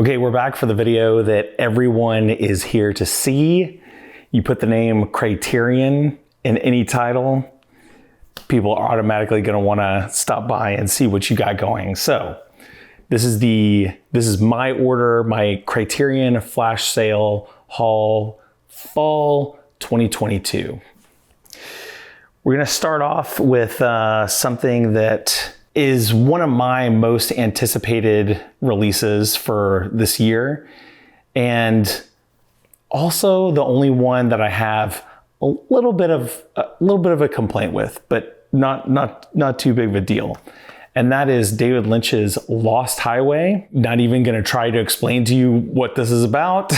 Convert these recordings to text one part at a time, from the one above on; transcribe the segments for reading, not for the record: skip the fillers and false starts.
Okay, we're back for the video that everyone is here to see. You put the name Criterion in any title, people are automatically going to want to stop by and see what you got going. So this is my order, my Criterion flash sale haul fall 2022. We're going to start off with something that is one of my most anticipated releases for this year, and also the only one that I have a little bit of a complaint with, but not too big of a deal. And that is David Lynch's Lost Highway. Not even going to try to explain to you what this is about.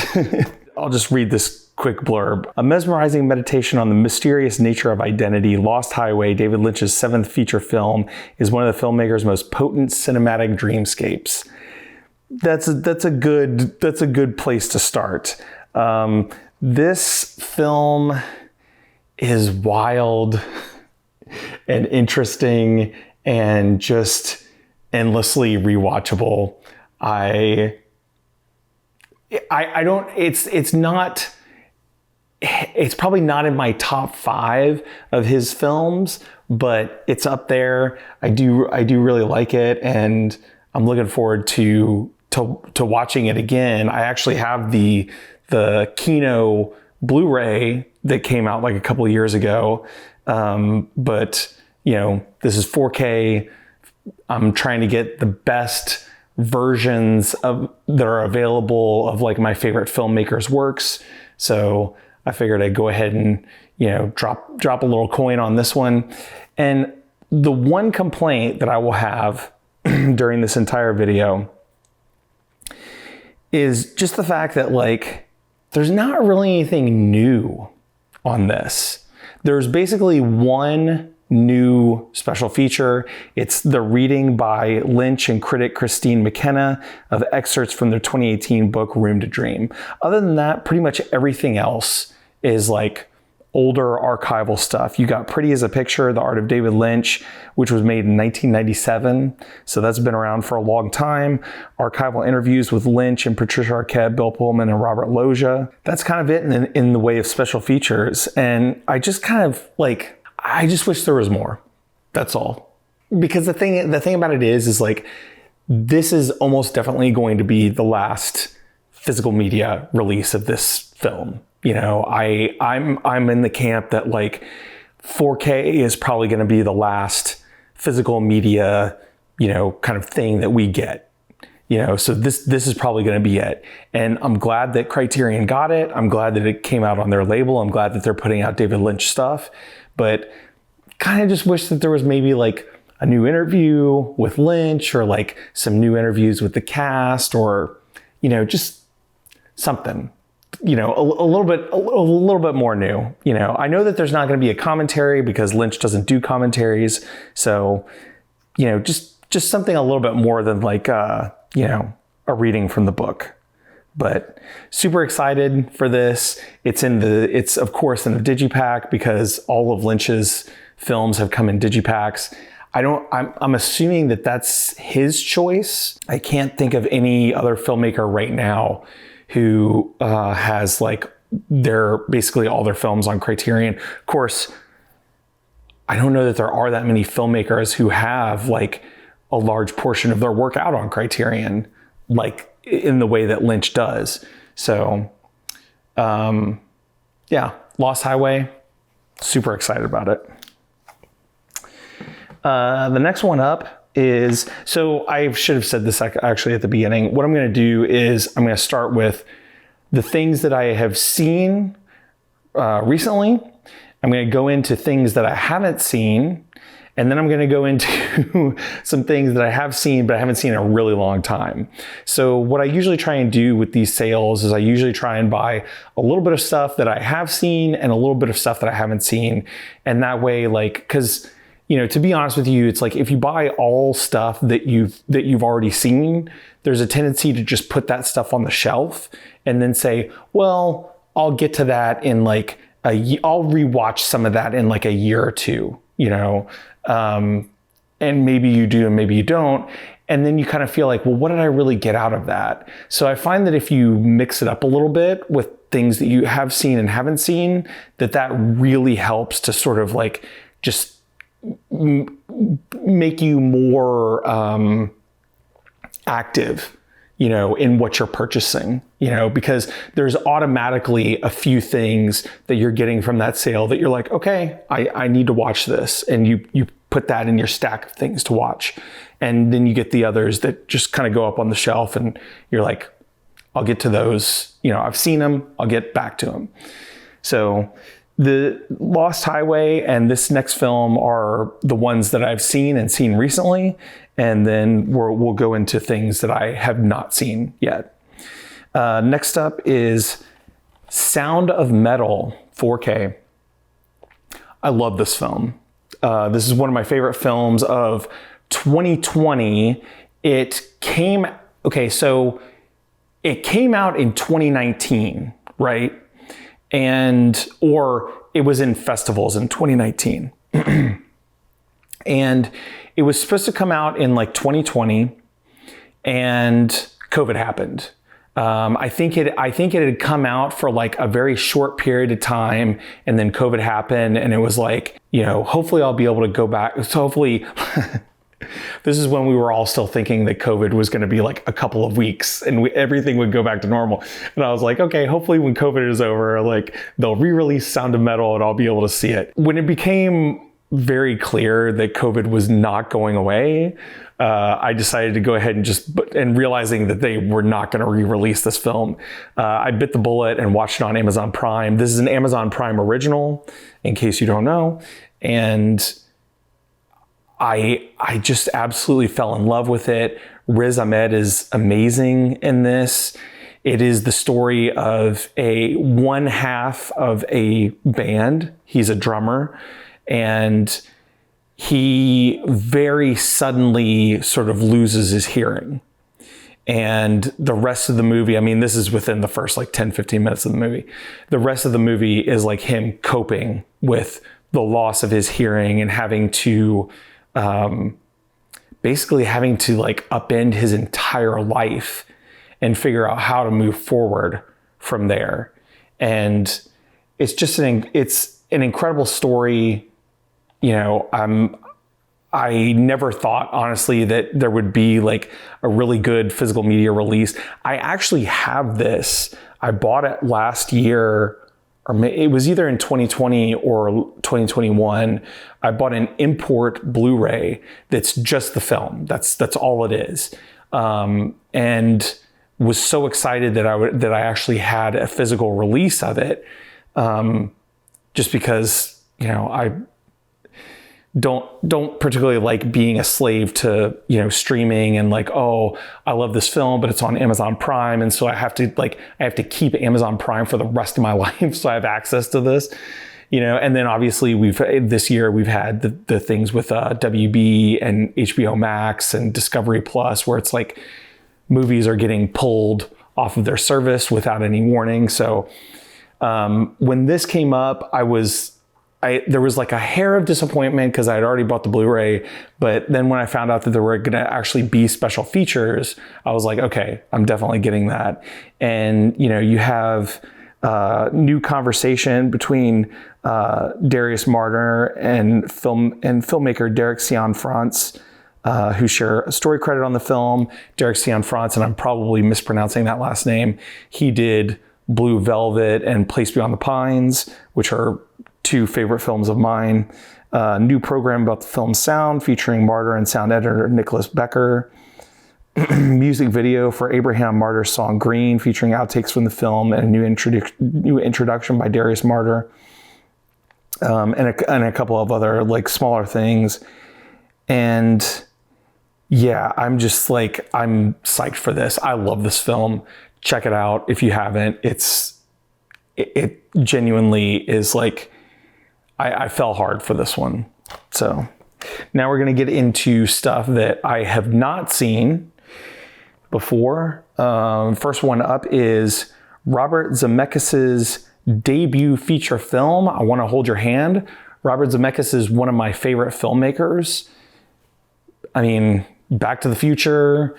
I'll just read this quick blurb. A mesmerizing meditation on the mysterious nature of identity, Lost Highway, David Lynch's seventh feature film, is one of the filmmaker's most potent cinematic dreamscapes. That's a good place to start. This film is wild and interesting and just endlessly rewatchable. It's probably not in my top 5 of his films, but it's up there. I do really like it, and I'm looking forward to watching it again. I actually have the Kino Blu-ray that came out like a couple of years ago, but you know, this is 4K. I'm trying to get the best versions that are available of like my favorite filmmakers' works. So I figured I'd go ahead and, you know, drop a little coin on this one. And the one complaint that I will have during this entire video is just the fact that like there's not really anything new on this. There's basically one new special feature. It's the reading by Lynch and critic Christine McKenna of excerpts from their 2018 book Room to Dream. Other than that, pretty much everything else is like older archival stuff. You got Pretty as a Picture, The Art of David Lynch, which was made in 1997. So that's been around for a long time. Archival interviews with Lynch and Patricia Arquette, Bill Pullman, and Robert Loggia. That's kind of it in the way of special features. And I just kind of like, I just wish there was more. That's all. Because the thing about it is like, this is almost definitely going to be the last physical media release of this film. You know, I'm in the camp that like 4K is probably going to be the last physical media, you know, kind of thing that we get. You know, so this is probably going to be it. And I'm glad that Criterion got it. I'm glad that it came out on their label. I'm glad that they're putting out David Lynch stuff. But kind of just wish that there was maybe like a new interview with Lynch or like some new interviews with the cast, or, you know, just something, you know, a little bit more new. You know, I know that there's not going to be a commentary because Lynch doesn't do commentaries. So, you know, just something a little bit more than like, you know, a reading from the book. But super excited for this. It's of course in the digipack because all of Lynch's films have come in digipacks. I'm assuming that that's his choice. I can't think of any other filmmaker right now who has like basically all their films on Criterion. Of course, I don't know that there are that many filmmakers who have like a large portion of their work out on Criterion, like in the way that Lynch does. So, yeah, Lost Highway, super excited about it. The next one up is, so I should have said this actually at the beginning. What I'm going to do is I'm going to start with the things that I have seen recently. I'm going to go into things that I haven't seen. And then I'm going to go into some things that I have seen, but I haven't seen in a really long time. So what I usually try and do with these sales is I usually try and buy a little bit of stuff that I have seen and a little bit of stuff that I haven't seen. And that way, like, cause you know, to be honest with you, it's like if you buy all stuff that you've already seen, there's a tendency to just put that stuff on the shelf and then say, well, I'll get to that in like I'll rewatch some of that in like a year or two, you know. And maybe you do and maybe you don't. And then you kind of feel like, well, what did I really get out of that? So I find that if you mix it up a little bit with things that you have seen and haven't seen, that really helps to sort of like just make you more active, you know, in what you're purchasing, you know, because there's automatically a few things that you're getting from that sale that you're like, okay, I need to watch this. And you put that in your stack of things to watch. And then you get the others that just kind of go up on the shelf and you're like, I'll get to those, you know, I've seen them, I'll get back to them. So the Lost Highway and this next film are the ones that I've seen and seen recently. And then we'll go into things that I have not seen yet. Next up is Sound of Metal 4K. I love this film. This is one of my favorite films of 2020. It came out in 2019, right? Or it was in festivals in 2019. And it was supposed to come out in like 2020 and COVID happened. I think it had come out for like a very short period of time and then COVID happened and it was like, you know, hopefully I'll be able to go back. So hopefully this is when we were all still thinking that COVID was going to be like a couple of weeks and everything would go back to normal. And I was like, okay, hopefully when COVID is over, like they'll re-release Sound of Metal and I'll be able to see it. When it became very clear that COVID was not going away, I decided to go ahead and realizing that they were not going to re-release this film, I bit the bullet and watched it on Amazon Prime. This is an Amazon Prime original, in case you don't know. And I just absolutely fell in love with it. Riz Ahmed is amazing in this. It is the story of one half of a band. He's a drummer and he very suddenly sort of loses his hearing. And the rest of the movie, I mean, this is within the first like 10, 15 minutes of the movie. The rest of the movie is like him coping with the loss of his hearing and having to basically having to like upend his entire life and figure out how to move forward from there. And it's just it's an incredible story. You know, I never thought, honestly, that there would be like a really good physical media release. I actually have this. I bought it last year, or it was either in 2020 or 2021. I bought an import Blu-ray that's just the film. That's all it is. And was so excited that I actually had a physical release of it. Just because, you know, I don't particularly like being a slave to, you know, streaming and like, oh, I love this film, but it's on Amazon Prime. And so I have to keep Amazon Prime for the rest of my life. So I have access to this, you know, and then obviously this year we've had the things with WB and HBO Max and Discovery Plus, where it's like movies are getting pulled off of their service without any warning. So when this came up, there was like a hair of disappointment because I had already bought the Blu-ray, but then when I found out that there were going to actually be special features, I was like, okay, I'm definitely getting that. And, you know, you have new conversation between Darius Marder and filmmaker Derek Cianfrance, who share a story credit on the film. Derek Cianfrance, and I'm probably mispronouncing that last name, he did Blue Velvet and Place Beyond the Pines, which are two favorite films of mine. New program about the film's sound featuring Martyr and sound editor Nicholas Becker. Music video for Abraham Martyr's song Green featuring outtakes from the film and a new introduction by Darius Martyr. And a couple of other like smaller things. And yeah, I'm psyched for this. I love this film. Check it out if you haven't. It genuinely is like, I fell hard for this one. So now we're going to get into stuff that I have not seen before. First one up is Robert Zemeckis' debut feature film, I Want to Hold Your Hand. Robert Zemeckis is one of my favorite filmmakers. I mean, Back to the Future,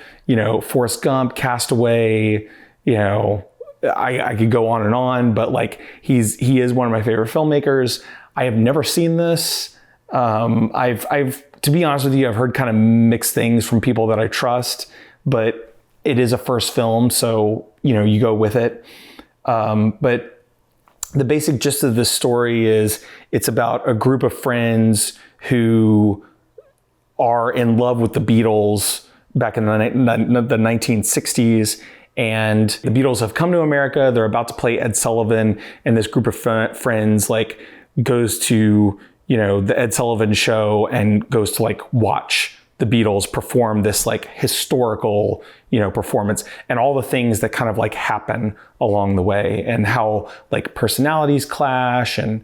Forrest Gump, Castaway, I could go on and on, but like he is one of my favorite filmmakers. I have never seen this. I've to be honest with you, I've heard kind of mixed things from people that I trust, but it is a first film, so you go with it. But the basic gist of this story is it's about a group of friends who are in love with the Beatles back in the 1960s. And the Beatles have come to America. They're about to play Ed Sullivan. And this group of friends like goes to, the Ed Sullivan show and goes to like watch the Beatles perform this like historical, performance, and all the things that kind of like happen along the way, and how like personalities clash and,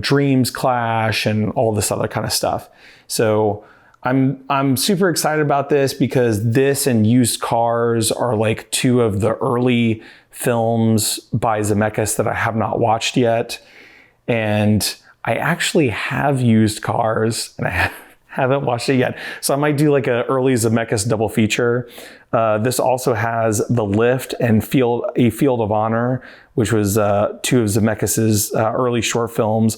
dreams clash and all this other kind of stuff. So I'm super excited about this because this and Used Cars are like two of the early films by Zemeckis that I have not watched yet. And I actually have Used Cars and I haven't watched it yet. So I might do like an early Zemeckis double feature. This also has The Lift and A Field of Honor, which was two of Zemeckis's early short films,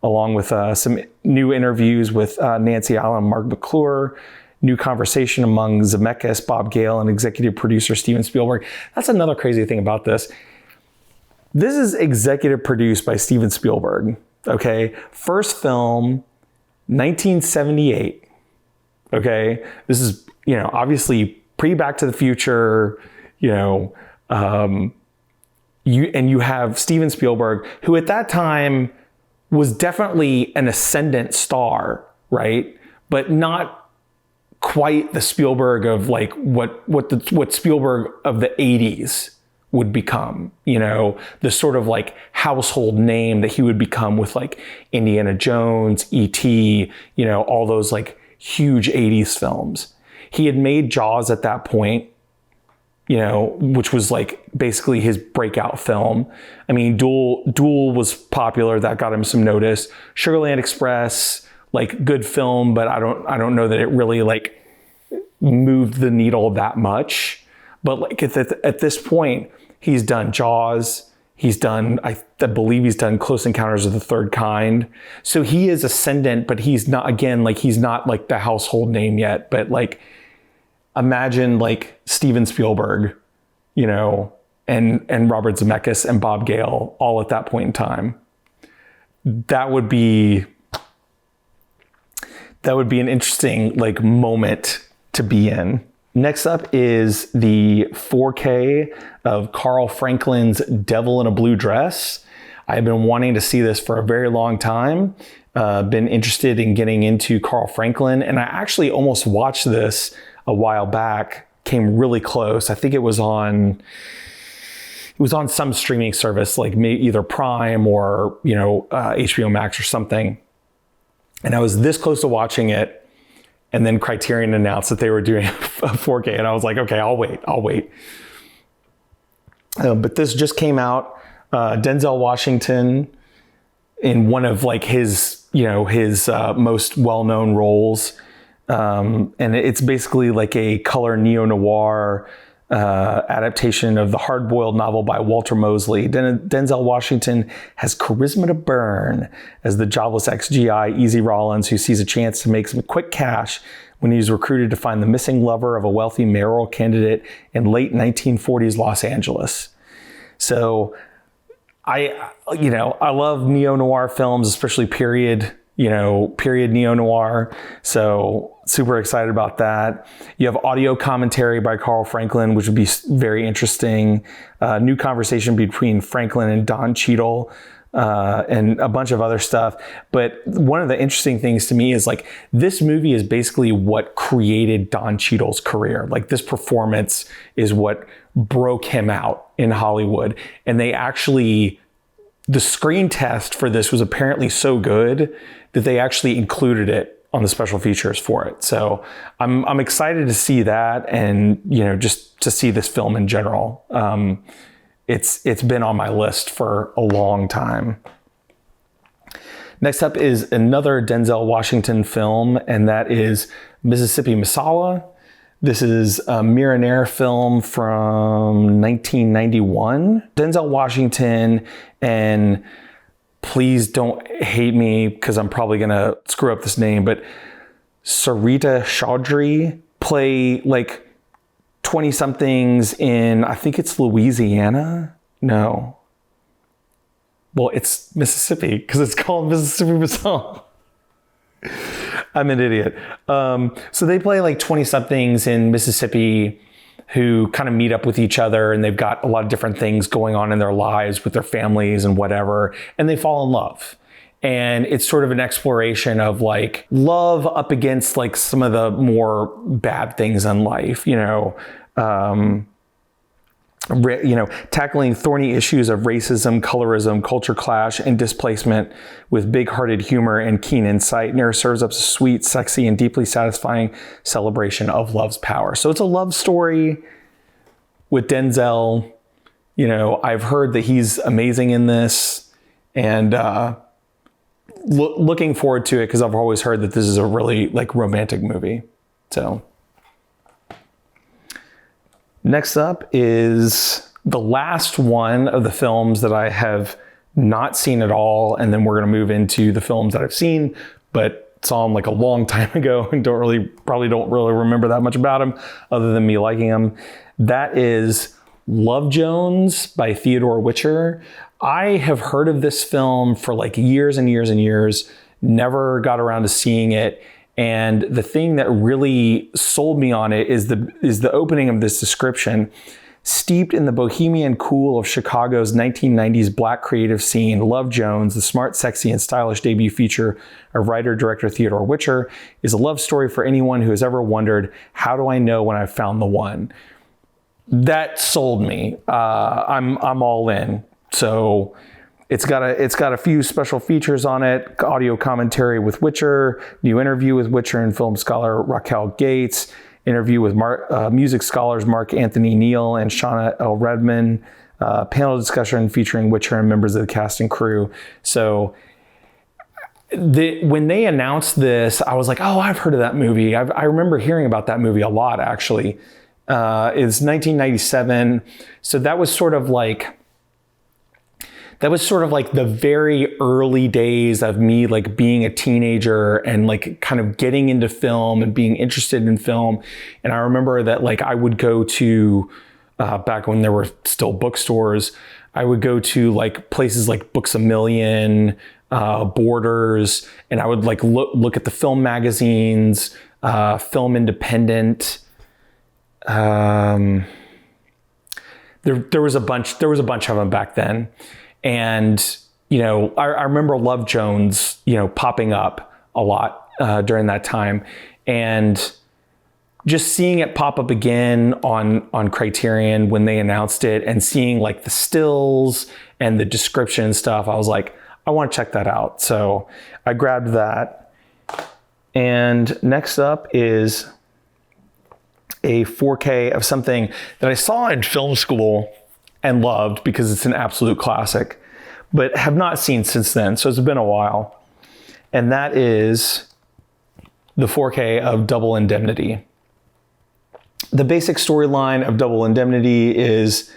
along with some new interviews with Nancy Allen and Mark McClure, new conversation among Zemeckis, Bob Gale, and executive producer Steven Spielberg. That's another crazy thing about this. This is executive produced by Steven Spielberg, okay? First film, 1978, okay? This is, obviously pre-Back to the Future, you have Steven Spielberg, who at that time was definitely an ascendant star, right? But not quite the Spielberg of like what Spielberg of the 80s would become, the sort of like household name that he would become with like Indiana Jones, E.T., all those like huge 80s films. He had made Jaws at that point, which was like basically his breakout film. I mean, Duel was popular. That got him some notice. Sugarland Express, like good film, but I don't know that it really like moved the needle that much. But like at this point, he's done Jaws. He's done, I believe he's done Close Encounters of the Third Kind. So he is ascendant, but he's not, again, like he's not like the household name yet, but like, imagine like Steven Spielberg, and Robert Zemeckis and Bob Gale all at that point in time. That would be an interesting like moment to be in. Next up is the 4K of Carl Franklin's Devil in a Blue Dress. I've been wanting to see this for a very long time. Been interested in getting into Carl Franklin, and I actually almost watched this a while back, came really close. I think it was on some streaming service, like maybe either Prime or, HBO Max or something. And I was this close to watching it. And then Criterion announced that they were doing a 4K. And I was like, okay, I'll wait. But this just came out. Denzel Washington in one of like his most well-known roles. And it's basically like a color neo-noir adaptation of the hard-boiled novel by Walter Mosley. Denzel Washington has charisma to burn as the jobless ex-GI Easy Rollins, who sees a chance to make some quick cash when he's recruited to find the missing lover of a wealthy mayoral candidate in late 1940s Los Angeles. So I love neo-noir films, especially period neo-noir. So super excited about that. You have audio commentary by Carl Franklin, which would be very interesting. New conversation between Franklin and Don Cheadle, and a bunch of other stuff. But one of the interesting things to me is like, this movie is basically what created Don Cheadle's career. Like this performance is what broke him out in Hollywood. And the screen test for this was apparently so good that they actually included it on the special features for it. So I'm excited to see that, and just to see this film in general. It's been on my list for a long time. Next up is another Denzel Washington film, and that is Mississippi Masala. This is a Mirror film from 1991. Denzel Washington, and please don't hate me because I'm probably gonna screw up this name, but Sarita Chaudhry play like 20 somethings in, I think it's Louisiana. No. Well, it's Mississippi because it's called Mississippi Masala. I'm an idiot. So they play like 20 somethings in Mississippi who kind of meet up with each other, and they've got a lot of different things going on in their lives with their families and whatever, and they fall in love. And it's sort of an exploration of like love up against like some of the more bad things in life, tackling thorny issues of racism, colorism, culture clash, and displacement with big-hearted humor and keen insight. Mirror serves up a sweet, sexy, and deeply satisfying celebration of love's power. So it's a love story with Denzel. I've heard that he's amazing in this, and looking forward to it because I've always heard that this is a really like romantic movie. So. Next up is the last one of the films that I have not seen at all, and then we're going to move into the films that I've seen, but saw them like a long time ago and probably don't really remember that much about them other than me liking them. That is Love Jones by Theodore Witcher. I have heard of this film for like years and years and years, never got around to seeing it. And the thing that really sold me on it is the opening of this description. Steeped in the bohemian cool of Chicago's 1990s black creative scene, Love Jones, the smart, sexy, and stylish debut feature of writer-director Theodore Witcher, is a love story for anyone who has ever wondered, how do I know when I've found the one? That sold me. I'm all in. So it's got a few special features on it: audio commentary with Witcher, new interview with Witcher and film scholar Raquel Gates, interview with music scholars Mark Anthony Neal and Shauna L. Redman, panel discussion featuring Witcher and members of the cast and crew. So when they announced this, I was like, oh, I've heard of that movie. I remember hearing about that movie a lot, actually. It's 1997. So that was sort of like the very early days of me like being a teenager and like kind of getting into film and being interested in film. And I remember that like I would go to, back when there were still bookstores, I would go to like places like Books A Million, Borders, and I would like look at the film magazines, Film Independent. There was a bunch of them back then. And, I remember Love Jones, popping up a lot during that time. And just seeing it pop up again on Criterion when they announced it, and seeing like the stills and the description and stuff, I was like, I want to check that out. So I grabbed that. And next up is a 4K of something that I saw in film school and loved because it's an absolute classic, but have not seen since then. So it's been a while. And that is the 4K of Double Indemnity. The basic storyline of Double Indemnity is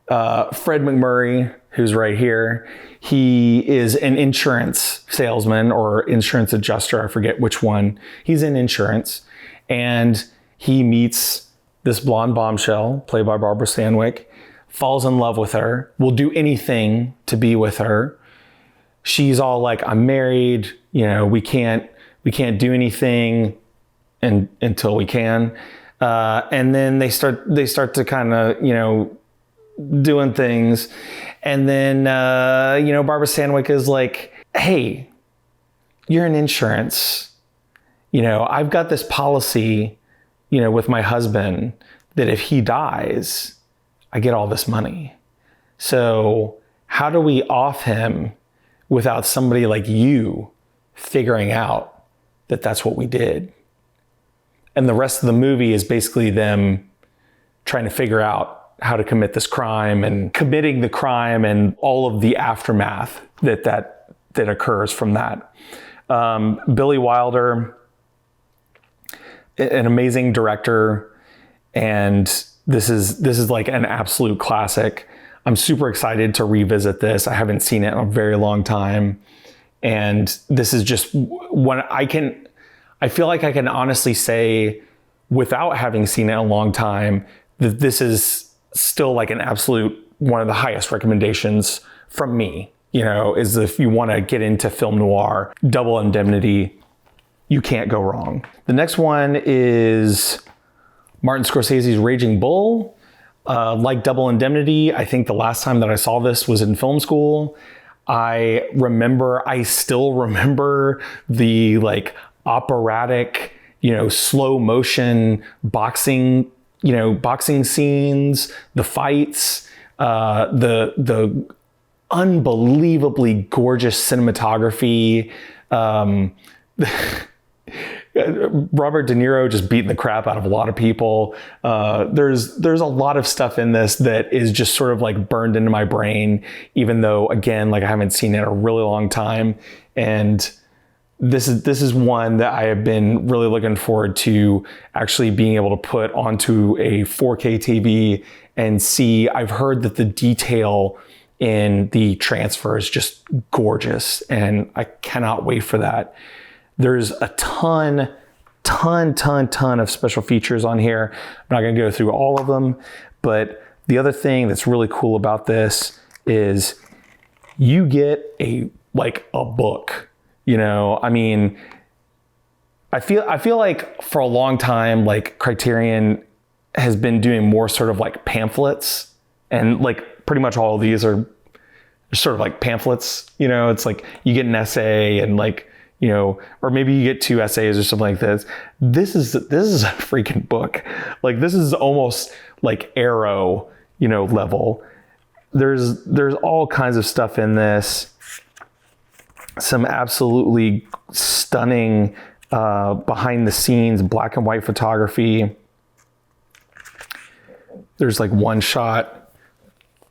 Fred McMurray, who's right here. He is an insurance salesman or insurance adjuster. I forget which one. He's in insurance, and he meets this blonde bombshell played by Barbara Stanwyck, falls in love with her, will do anything to be with her. She's all like, I'm married, we can't do anything until we can. And then they start to kind of, doing things. And then, Barbara Stanwyck is like, hey, you're in insurance. I've got this policy, with my husband that if he dies, I get all this money. So how do we off him without somebody like you figuring out that that's what we did? And the rest of the movie is basically them trying to figure out how to commit this crime and committing the crime and all of the aftermath that occurs from that. Billy Wilder, an amazing director. And this is like an absolute classic. I'm super excited to revisit this. I haven't seen it in a very long time. And this is just one I feel like I can honestly say, without having seen it in a long time, that this is still like an absolute one of the highest recommendations from me. You know, is if you want to get into film noir, Double Indemnity, you can't go wrong. The next one is Martin Scorsese's Raging Bull. Like Double Indemnity, I think the last time that I saw this was in film school. I still remember the like operatic, slow motion boxing scenes, the fights, the unbelievably gorgeous cinematography. Robert De Niro just beating the crap out of a lot of people. There's a lot of stuff in this that is just sort of like burned into my brain, even though, again, like I haven't seen it in a really long time. And this is one that I have been really looking forward to actually being able to put onto a 4K TV and see. I've heard that the detail in the transfer is just gorgeous, and I cannot wait for that. There's a ton of special features on here. I'm not going to go through all of them, but the other thing that's really cool about this is you get a book. I mean, I feel like for a long time, like Criterion has been doing more sort of like pamphlets, and like pretty much all of these are sort of like pamphlets. It's like you get an essay and like, or maybe you get 2 essays or something like this. This is a freaking book. Like this is almost like Arrow, level. There's all kinds of stuff in this. Some absolutely stunning behind the scenes black and white photography. There's like one shot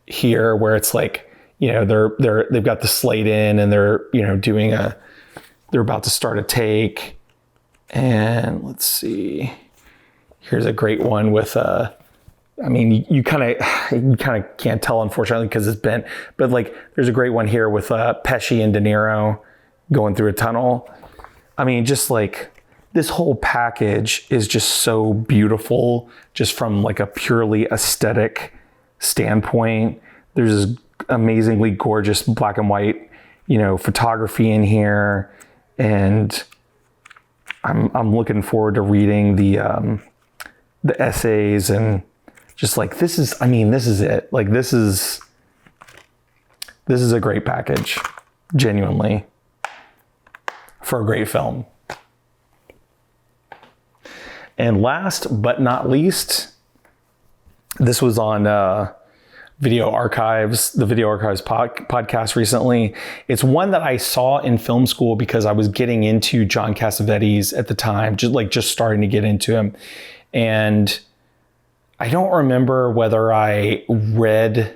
here where it's like, they've got the slate in and they're, they're about to start a take. And let's see, here's a great one with you kind of can't tell, unfortunately, because it's bent, but like there's a great one here with Pesci and De Niro going through a tunnel. I mean, just like this whole package is just so beautiful, just from like a purely aesthetic standpoint. There's this amazingly gorgeous black and white, photography in here. And I'm looking forward to reading the essays, and just like, this is it. Like this is a great package, genuinely, for a great film. And last but not least, this was on Video Archives, the Video Archives podcast recently. It's one that I saw in film school because I was getting into John Cassavetes at the time, just starting to get into him. And I don't remember whether I read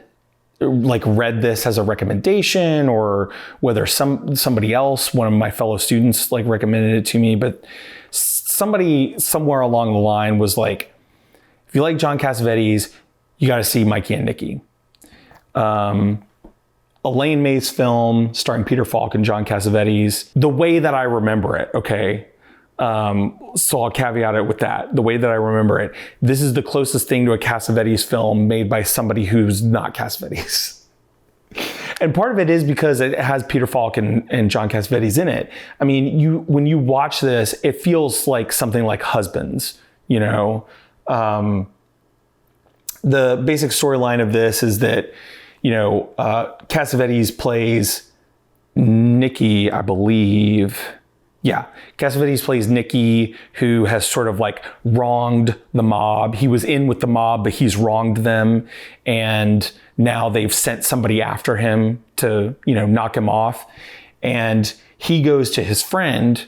this as a recommendation or whether somebody else, one of my fellow students, like recommended it to me, but somebody somewhere along the line was like, if you like John Cassavetes, you got to see Mikey and Nicky. Elaine May's film starring Peter Falk and John Cassavetes, the way that I remember it, okay? So I'll caveat it with that. The way that I remember it, this is the closest thing to a Cassavetes film made by somebody who's not Cassavetes. And part of it is because it has Peter Falk and John Cassavetes in it. I mean, when you watch this, it feels like something like Husbands, The basic storyline of this is that, Cassavetes plays Nicky, I believe. Yeah, Cassavetes plays Nicky, who has sort of like wronged the mob. He was in with the mob, but he's wronged them. And now they've sent somebody after him to, knock him off. And he goes to his friend,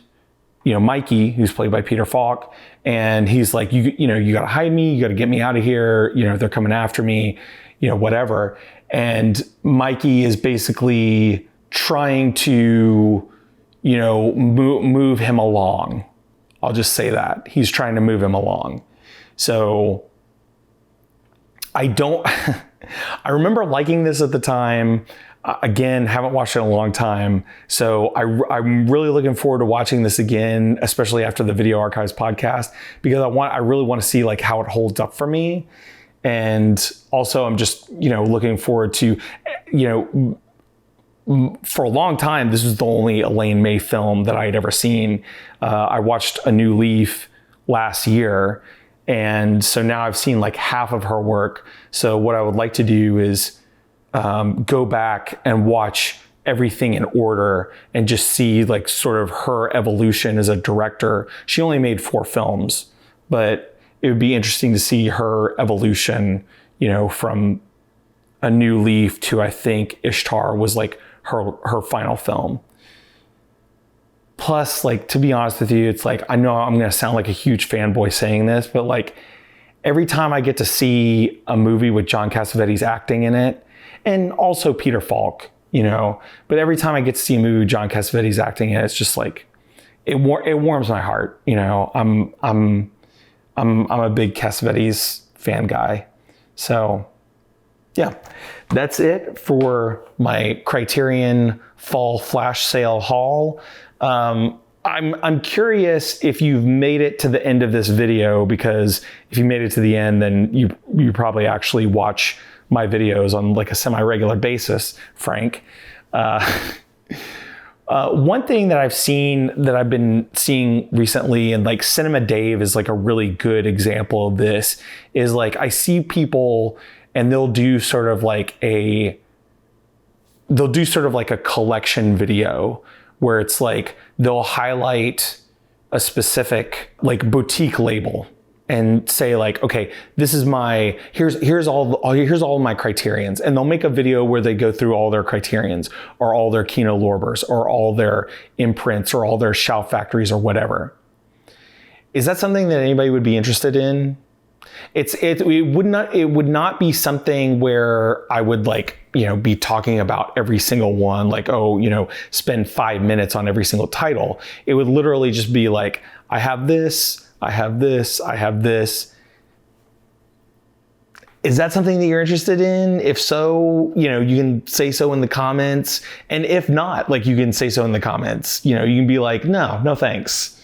Mikey, who's played by Peter Falk. And he's like, you got to hide me. You got to get me out of here. They're coming after me, whatever. And Mikey is basically trying to, move him along. I'll just say that. He's trying to move him along. So I don't, I remember liking this at the time. Again, haven't watched it in a long time. So I'm really looking forward to watching this again, especially after the Video Archives podcast, because I really want to see like how it holds up for me. And also I'm just, looking forward to, for a long time, this was the only Elaine May film that I had ever seen. I watched A New Leaf last year. And so now I've seen like half of her work. So what I would like to do is go back and watch everything in order and just see like sort of her evolution as a director. She only made 4 films, but it would be interesting to see her evolution, from A New Leaf to, I think Ishtar was like her final film. Plus, like, to be honest with you, it's like, I know I'm going to sound like a huge fanboy saying this, but like every time I get to see a movie with John Cassavetes acting in it, and also Peter Falk, but every time I get to see a movie with John Cassavetes acting in it, it's just like, it warms my heart. I'm a big Cassavetes fan guy. So yeah, that's it for my Criterion fall flash sale haul. I'm curious if you've made it to the end of this video, because if you made it to the end, then you probably actually watch my videos on like a semi-regular basis, Frank. One thing that I've been seeing recently, and like Cinema Dave is like a really good example of this, is like I see people and they'll do sort of like a collection video where it's like they'll highlight a specific like boutique label and say like, okay, this is here's all of my Criterions. And they'll make a video where they go through all their Criterions or all their Kino Lorbers or all their imprints or all their Shout Factories or whatever. Is that something that anybody would be interested in? It would not be something where I would like, be talking about every single one, like, spend 5 minutes on every single title. It would literally just be like, I have this, I have this, I have this. Is that something that you're interested in? If so, you can say so in the comments. And if not, like, you can say so in the comments. You can be like, no thanks.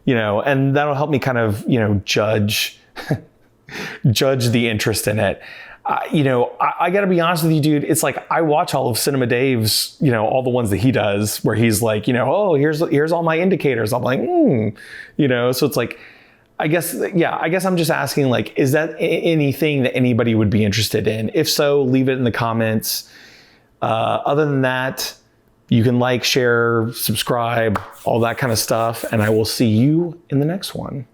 And that'll help me kind of, judge the interest in it. I got to be honest with you, dude. It's like I watch all of Cinema Dave's, all the ones that he does, where he's like, oh, here's all my indicators. I'm like, So it's like, I guess I'm just asking, like, is that anything that anybody would be interested in? If so, leave it in the comments. Other than that, you can like, share, subscribe, all that kind of stuff, and I will see you in the next one.